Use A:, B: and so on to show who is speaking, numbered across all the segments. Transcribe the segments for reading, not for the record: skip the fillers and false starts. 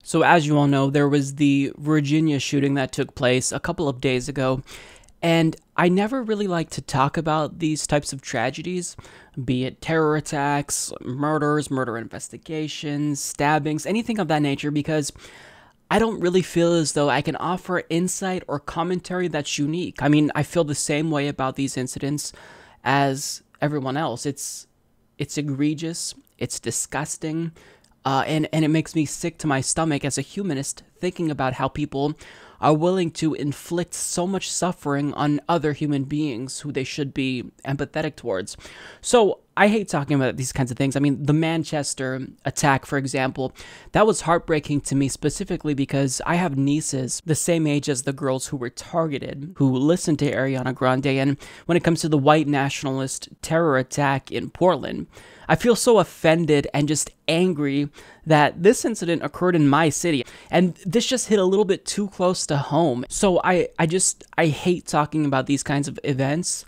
A: So as you all know, there was the Virginia shooting that took place a couple of days ago, and I never really like to talk about these types of tragedies, be it terror attacks, murders, murder investigations, stabbings, anything of that nature, because I don't really feel as though I can offer insight or commentary that's unique. I mean, I feel the same way about these incidents as everyone else. It's egregious, it's disgusting, and it makes me sick to my stomach as a humanist thinking about how people are willing to inflict so much suffering on other human beings who they should be empathetic towards. So I hate talking about these kinds of things. I mean, the Manchester attack, for example, that was heartbreaking to me specifically because I have nieces the same age as the girls who were targeted, who listened to Ariana Grande, and when it comes to the white nationalist terror attack in Portland, I feel so offended and just angry that this incident occurred in my city, and this just hit a little bit too close to home. So I hate talking about these kinds of events,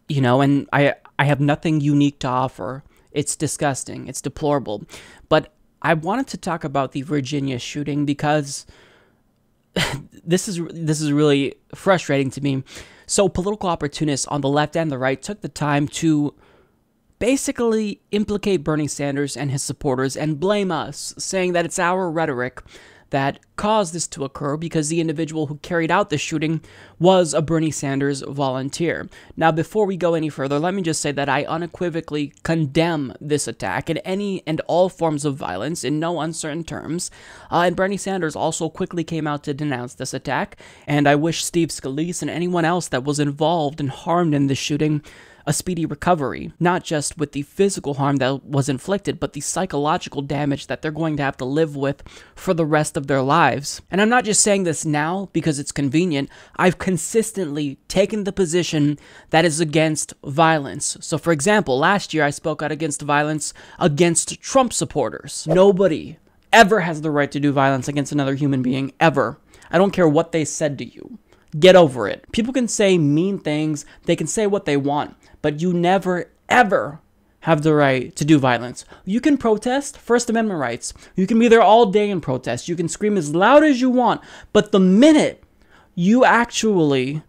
A: you know, and I have nothing unique to offer. It's disgusting, it's deplorable. But I wanted to talk about the Virginia shooting because this is really frustrating to me. So political opportunists on the left and the right took the time to basically implicate Bernie Sanders and his supporters and blame us, saying that it's our rhetoric that caused this to occur because the individual who carried out the shooting was a Bernie Sanders volunteer. Now, before we go any further, let me just say that I unequivocally condemn this attack and any and all forms of violence in no uncertain terms, and Bernie Sanders also quickly came out to denounce this attack, and I wish Steve Scalise and anyone else that was involved and harmed in this shooting a speedy recovery, not just with the physical harm that was inflicted, but the psychological damage that they're going to have to live with for the rest of their lives. And I'm not just saying this now because it's convenient. I've consistently taken the position that is against violence. So for example, last year I spoke out against violence against Trump supporters. Nobody ever has the right to do violence against another human being, ever. I don't care what they said to you. Get over it. People can say mean things, they can say what they want, but you never, ever have the right to do violence. You can protest, First Amendment rights. You can be there all day and protest. You can scream as loud as you want, but the minute you actually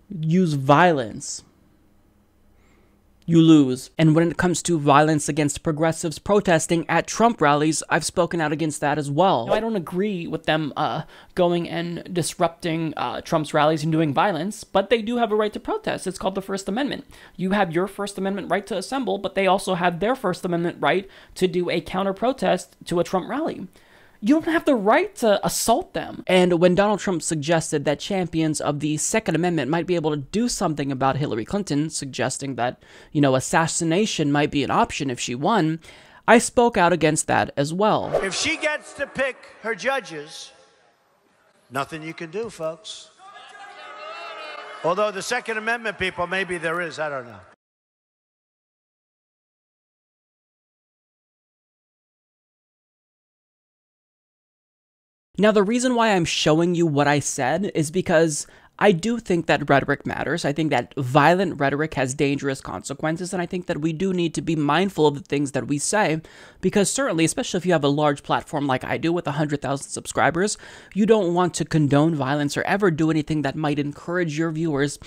A: use violence, you lose. And when it comes to violence against progressives protesting at Trump rallies, I've spoken out against that as well. Now, I don't agree with them going and disrupting Trump's rallies and doing violence, but they do have a right to protest. It's called the First Amendment. You have your First Amendment right to assemble, but they also have their First Amendment right to do a counter-protest to a Trump rally. You don't have the right to assault them. And when Donald Trump suggested that champions of the Second Amendment might be able to do something about Hillary Clinton, suggesting that, you know, assassination might be an option if she won, I spoke out against that as well.
B: If she gets to pick her judges, nothing you can do, folks. Although the Second Amendment people, maybe there is, I don't know.
A: Now, the reason why I'm showing you what I said is because I do think that rhetoric matters. I think that violent rhetoric has dangerous consequences, and I think that we do need to be mindful of the things that we say, because certainly, especially if you have a large platform like I do with 100,000 subscribers, you don't want to condone violence or ever do anything that might encourage your viewers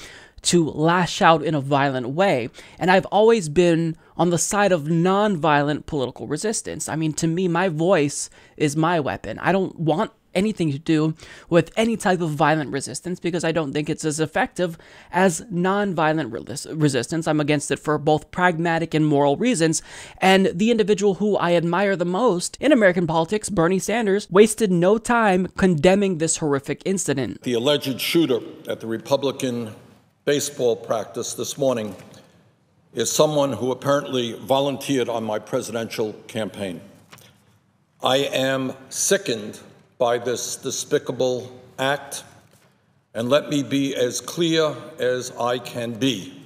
A: to lash out in a violent way. And I've always been on the side of non-violent political resistance. I mean, to me, my voice is my weapon. I don't want anything to do with any type of violent resistance because I don't think it's as effective as non-violent resistance. I'm against it for both pragmatic and moral reasons, and the individual who I admire the most in American politics, Bernie Sanders, wasted no time condemning this horrific incident.
C: The alleged shooter at the Republican baseball practice this morning is someone who apparently volunteered on my presidential campaign. I am sickened by this despicable act, and let me be as clear as I can be.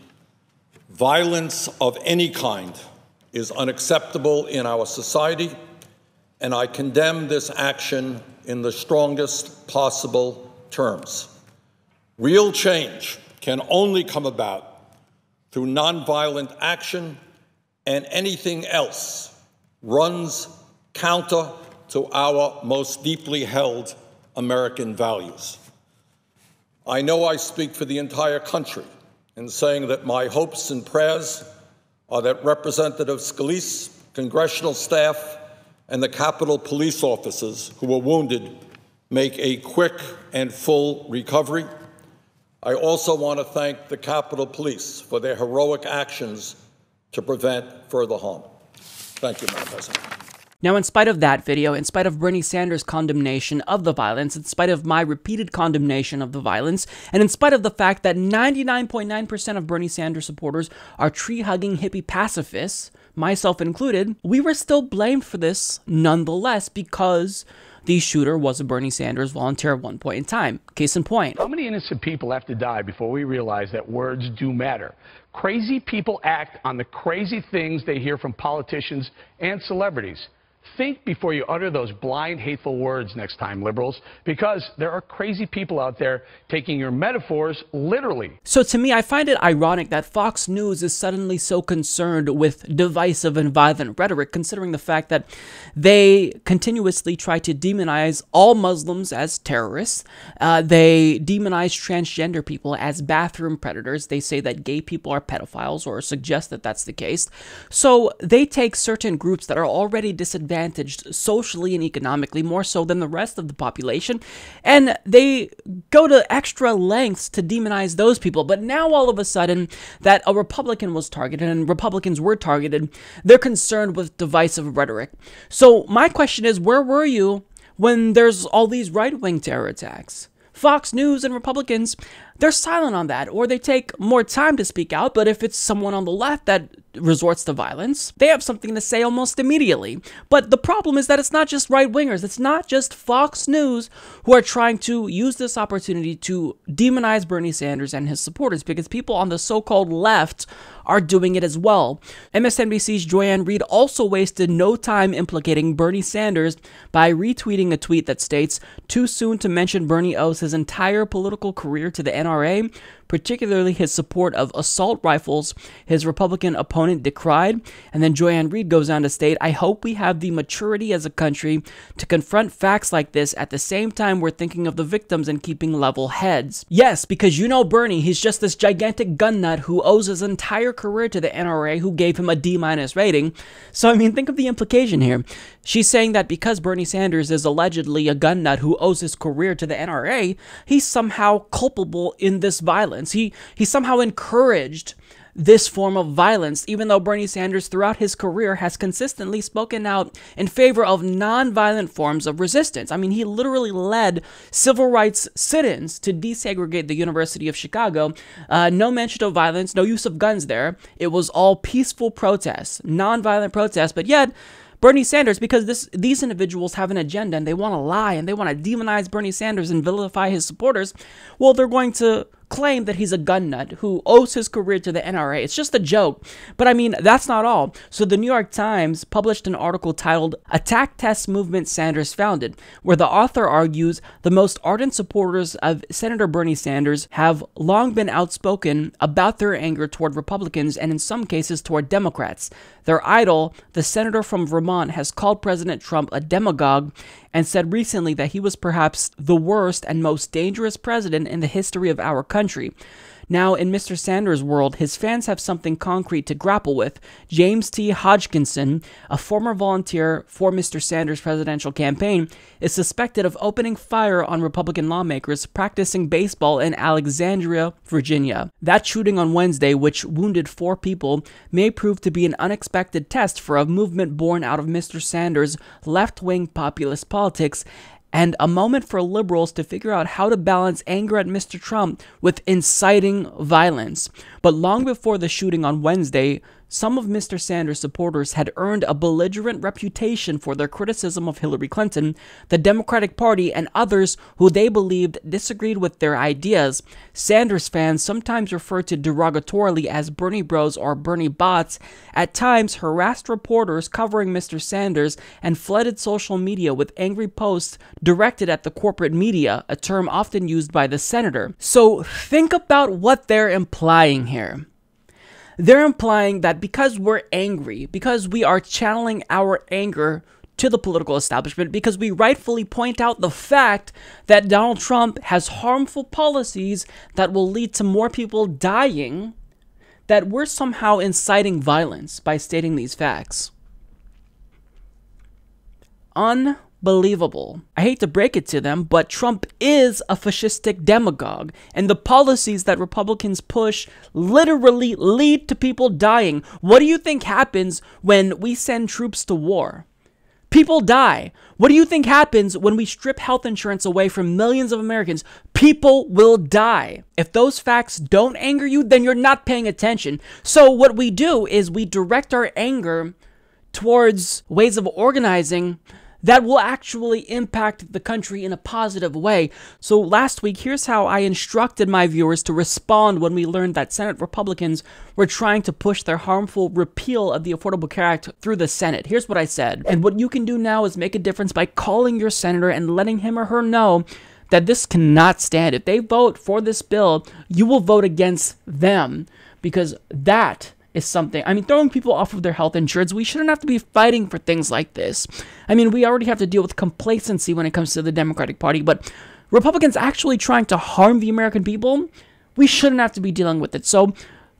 C: Violence of any kind is unacceptable in our society, and I condemn this action in the strongest possible terms. Real change can only come about through nonviolent action, and anything else runs counter to our most deeply held American values. I know I speak for the entire country in saying that my hopes and prayers are that Representative Scalise, congressional staff, and the Capitol police officers who were wounded make a quick and full recovery. I also want to thank the Capitol Police for their heroic actions to prevent further harm. Thank you, Madam President.
A: Now, in spite of that video, in spite of Bernie Sanders' condemnation of the violence, in spite of my repeated condemnation of the violence, and in spite of the fact that 99.9% of Bernie Sanders supporters are tree-hugging hippie pacifists, myself included, we were still blamed for this nonetheless because the shooter was a Bernie Sanders volunteer at one point in time. Case in point.
D: How many innocent people have to die before we realize that words do matter? Crazy people act on the crazy things they hear from politicians and celebrities. Think before you utter those blind, hateful words next time, liberals, because there are crazy people out there taking your metaphors literally.
A: So to me, I find it ironic that Fox News is suddenly so concerned with divisive and violent rhetoric, considering the fact that they continuously try to demonize all Muslims as terrorists. They demonize transgender people as bathroom predators. They say that gay people are pedophiles or suggest that that's the case. So they take certain groups that are already disadvantaged socially and economically, more so than the rest of the population, and they go to extra lengths to demonize those people. But now all of a sudden that a Republican was targeted and Republicans were targeted, they're concerned with divisive rhetoric. So my question is, where were you when there's all these right-wing terror attacks? Fox News and Republicans, they're silent on that, or they take more time to speak out, but if it's someone on the left that resorts to violence, they have something to say almost immediately. But the problem is that it's not just right-wingers, it's not just Fox News who are trying to use this opportunity to demonize Bernie Sanders and his supporters, because people on the so-called left are doing it as well. MSNBC's Joyanne Reid also wasted no time implicating Bernie Sanders by retweeting a tweet that states, "Too soon to mention Bernie owes his entire political career to the NRA, particularly his support of assault rifles, his Republican opponent decried." And then Joyanne Reid goes on to state, "I hope we have the maturity as a country to confront facts like this at the same time we're thinking of the victims and keeping level heads." Yes, because you know Bernie, he's just this gigantic gun nut who owes his entire career to the NRA, who gave him a D- rating. So, I mean, think of the implication here. She's saying that because Bernie Sanders is allegedly a gun nut who owes his career to the NRA, he's somehow culpable in this violence. He somehow encouraged this form of violence, even though Bernie Sanders throughout his career has consistently spoken out in favor of non-violent forms of resistance. I mean, he literally led civil rights sit-ins to desegregate the University of Chicago. No mention of violence, no use of guns there. It was all peaceful protests, non-violent protests, but yet Bernie Sanders, because these individuals have an agenda and they want to lie and they want to demonize Bernie Sanders and vilify his supporters, well, they're going to claim that he's a gun nut who owes his career to the NRA. It's just a joke. But I mean, that's not all. So the New York Times published an article titled "Attack Test Movement Sanders Founded," where the author argues the most ardent supporters of Senator Bernie Sanders have long been outspoken about their anger toward Republicans and in some cases toward Democrats. Their idol, the senator from Vermont, has called President Trump a demagogue and said recently that he was perhaps the worst and most dangerous president in the history of our country. Now, in Mr. Sanders' world, his fans have something concrete to grapple with. James T. Hodgkinson, a former volunteer for Mr. Sanders' presidential campaign, is suspected of opening fire on Republican lawmakers practicing baseball in Alexandria, Virginia. That shooting on Wednesday, which wounded 4 people, may prove to be an unexpected test for a movement born out of Mr. Sanders' left-wing populist politics, and a moment for liberals to figure out how to balance anger at Mr. Trump with inciting violence. But long before the shooting on Wednesday, some of Mr. Sanders' supporters had earned a belligerent reputation for their criticism of Hillary Clinton, the Democratic Party, and others who they believed disagreed with their ideas. Sanders fans, sometimes referred to derogatorily as Bernie Bros or Bernie Bots, at times harassed reporters covering Mr. Sanders and flooded social media with angry posts directed at the corporate media, a term often used by the senator. So think about what they're implying here. They're implying that because we're angry, because we are channeling our anger to the political establishment because we rightfully point out the fact that Donald Trump has harmful policies that will lead to more people dying, that we're somehow inciting violence by stating these facts. Unbelievable. I hate to break it to them, but Trump is a fascistic demagogue, and the policies that Republicans push literally lead to people dying. What do you think happens when we send troops to war? People die. What do you think happens when we strip health insurance away from millions of Americans? People will die. If those facts don't anger you, then you're not paying attention. So what we do is we direct our anger towards ways of organizing that will actually impact the country in a positive way. So last week, here's how I instructed my viewers to respond when we learned that Senate Republicans were trying to push their harmful repeal of the Affordable Care Act through the Senate. Here's what I said. And what you can do now is make a difference by calling your senator and letting him or her know that this cannot stand. If they vote for this bill, you will vote against them, because that is something. I mean, throwing people off of their health insurance, we shouldn't have to be fighting for things like this. I mean, we already have to deal with complacency when it comes to the Democratic Party, but Republicans actually trying to harm the American people, we shouldn't have to be dealing with it. So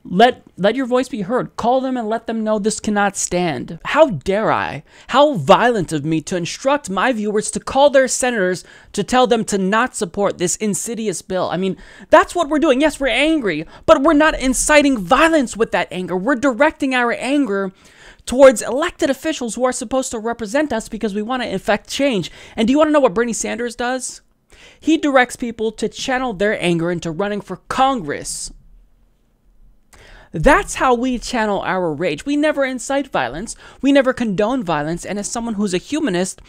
A: let your voice be heard. Call them and let them know this cannot stand. How dare I? How violent of me to instruct my viewers to call their senators to tell them to not support this insidious bill. I mean, that's what we're doing. Yes, we're angry, but we're not inciting violence with that anger. We're directing our anger towards elected officials who are supposed to represent us because we want to effect change. And do you want to know what Bernie Sanders does? He directs people to channel their anger into running for Congress. That's how we channel our rage. We never incite violence. We never condone violence. And as someone who's a humanist,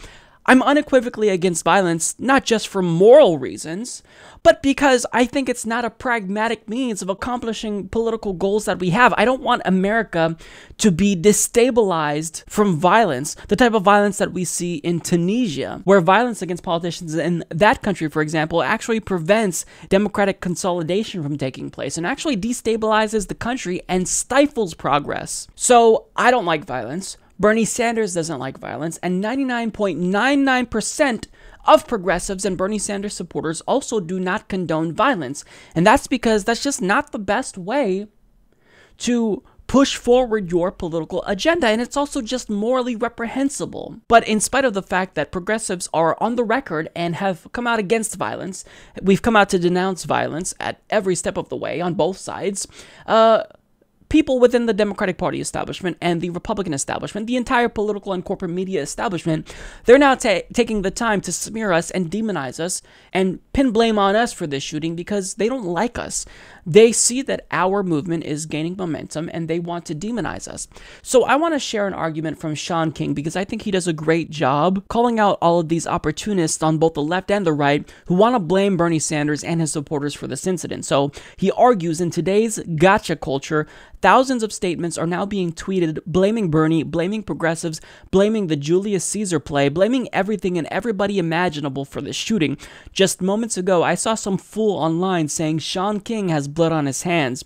A: I'm unequivocally against violence, not just for moral reasons, but because I think it's not a pragmatic means of accomplishing political goals that we have. I don't want America to be destabilized from violence, the type of violence that we see in Tunisia, where violence against politicians in that country, for example, actually prevents democratic consolidation from taking place and actually destabilizes the country and stifles progress. So I don't like violence. Bernie Sanders doesn't like violence, and 99.99% of progressives and Bernie Sanders supporters also do not condone violence. And that's because that's just not the best way to push forward your political agenda, and it's also just morally reprehensible. But in spite of the fact that progressives are on the record and have come out against violence, we've come out to denounce violence at every step of the way on both sides, people within the Democratic Party establishment and the Republican establishment, the entire political and corporate media establishment, they're now taking the time to smear us and demonize us and pin blame on us for this shooting because they don't like us. They see that our movement is gaining momentum and they want to demonize us. So I want to share an argument from Sean King because I think he does a great job calling out all of these opportunists on both the left and the right who want to blame Bernie Sanders and his supporters for this incident. So he argues in today's gotcha culture, thousands of statements are now being tweeted blaming Bernie, blaming progressives, blaming the Julius Caesar play, blaming everything and everybody imaginable for this shooting. Just moments ago, I saw some fool online saying Sean King has blood on his hands.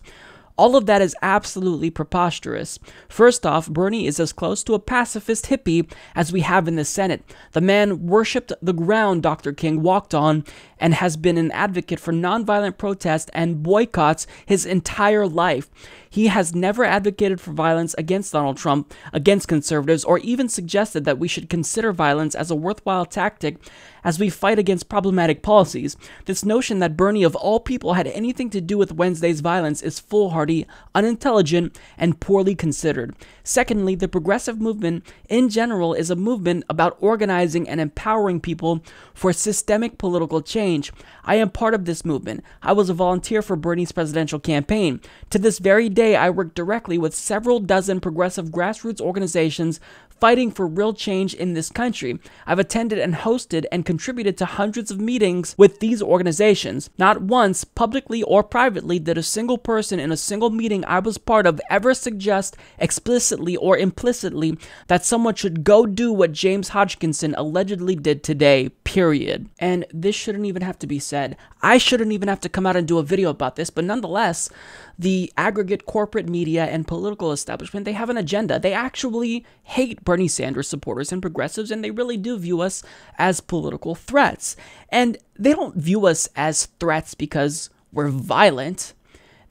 A: All of that is absolutely preposterous. First off, Bernie is as close to a pacifist hippie as we have in the Senate. The man worshipped the ground Dr. King walked on and has been an advocate for nonviolent protest and boycotts his entire life. He has never advocated for violence against Donald Trump, against conservatives, or even suggested that we should consider violence as a worthwhile tactic as we fight against problematic policies. This notion that Bernie of all people had anything to do with Wednesday's violence is foolhardy, unintelligent, and poorly considered. Secondly, the progressive movement in general is a movement about organizing and empowering people for systemic political change. I am part of this movement. I was a volunteer for Bernie's presidential campaign. To this very day, I work directly with several dozen progressive grassroots organizations fighting for real change in this country. I've attended and hosted and contributed to hundreds of meetings with these organizations. Not once, publicly or privately, did a single person in a single meeting I was part of ever suggest explicitly or implicitly that someone should go do what James Hodgkinson allegedly did today. period. And this shouldn't even have to be said. I shouldn't even have to come out and do a video about this, but nonetheless, the aggregate corporate media and political establishment, they have an agenda. They actually hate Bernie Sanders supporters and progressives, and they really do view us as political threats. And they don't view us as threats because we're violent.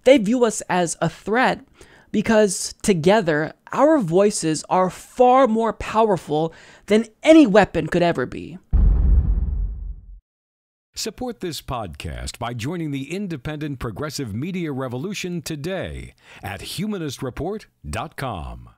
A: They view us as a threat because together, our voices are far more powerful than any weapon could ever be.
E: Support this podcast by joining the independent progressive media revolution today at humanistreport.com.